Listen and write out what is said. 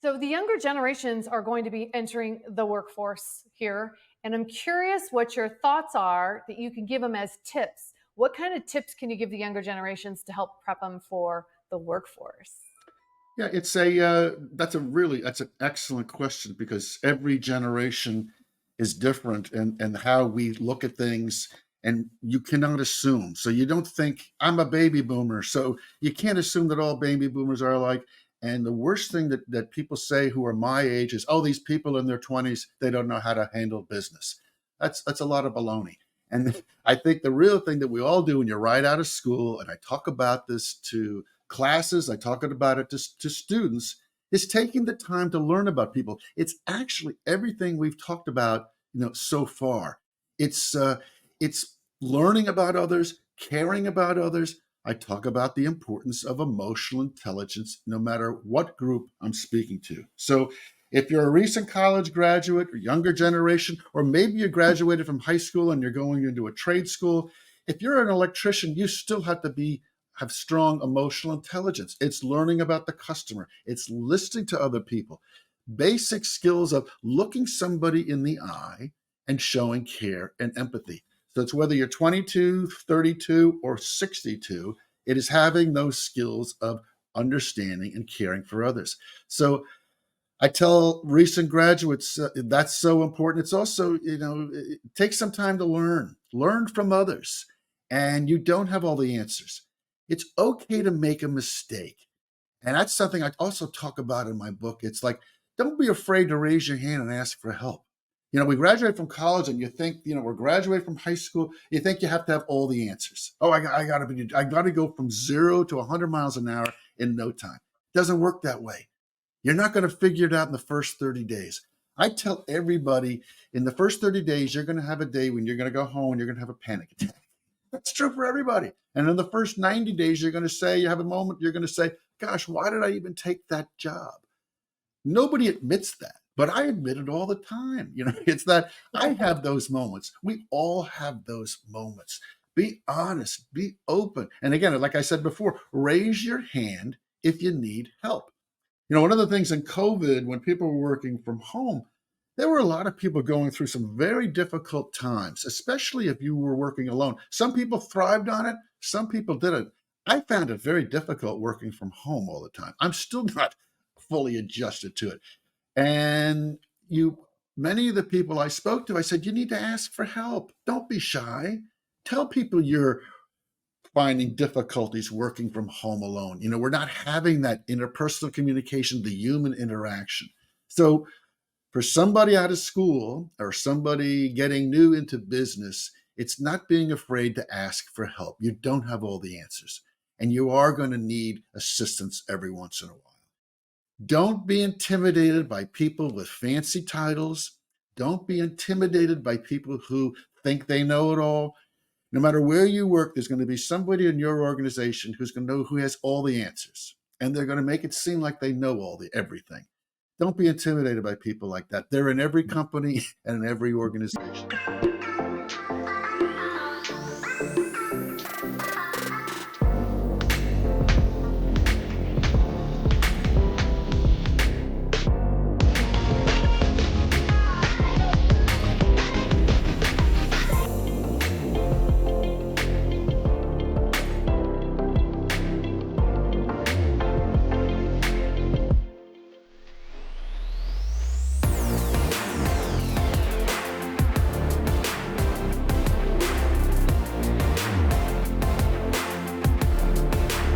So the younger generations are going to be entering the workforce here. And I'm curious what your thoughts are that you can give them as tips. What kind of tips can you give the younger generations to help prep them for the workforce? Yeah, that's an excellent question because every generation is different and how we look at things, and you cannot assume. So you don't think I'm a baby boomer, so you can't assume that all baby boomers are alike. And the worst thing that people say who are my age is, oh, these people in their 20s, they don't know how to handle business. That's a lot of baloney. And I think the real thing that we all do when you're right out of school, and I talk about this to classes, I talk about it to students, is taking the time to learn about people. It's actually everything we've talked about, so far. It's learning about others, caring about others. I talk about the importance of emotional intelligence, no matter what group I'm speaking to. So if you're a recent college graduate or younger generation, or maybe you graduated from high school and you're going into a trade school, if you're an electrician, you still have strong emotional intelligence. It's learning about the customer. It's listening to other people. Basic skills of looking somebody in the eye and showing care and empathy. So it's whether you're 22, 32, or 62, it is having those skills of understanding and caring for others. So I tell recent graduates that's so important. It's also, take some time to learn from others, and you don't have all the answers. It's okay to make a mistake. And that's something I also talk about in my book. It's like, don't be afraid to raise your hand and ask for help. We graduate from college and you think, we're graduating from high school. You think you have to have all the answers. Oh, I got to go from 0 to 100 miles an hour in no time. It doesn't work that way. You're not going to figure it out in the first 30 days. I tell everybody in the first 30 days, you're going to have a day when you're going to go home and you're going to have a panic attack. That's true for everybody. And in the first 90 days, you have a moment, you're going to say, gosh, why did I even take that job? Nobody admits that, but I admit it all the time. It's that I have those moments. We all have those moments. Be honest, be open. And again, like I said before, raise your hand if you need help. One of the things in COVID, when people were working from home, there were a lot of people going through some very difficult times, especially if you were working alone. Some people thrived on it, some people didn't. I found it very difficult working from home all the time. I'm still not fully adjusted to it. And many of the people I spoke to, I said, you need to ask for help. Don't be shy. Tell people you're finding difficulties working from home alone. We're not having that interpersonal communication, the human interaction. So for somebody out of school or somebody getting new into business, it's not being afraid to ask for help. You don't have all the answers, and you are going to need assistance every once in a while. Don't be intimidated by people with fancy titles. Don't be intimidated by people who think they know it all. No matter where you work, there's going to be somebody in your organization who's going to know who has all the answers, and they're going to make it seem like they know everything. Don't be intimidated by people like that. They're in every company and in every organization.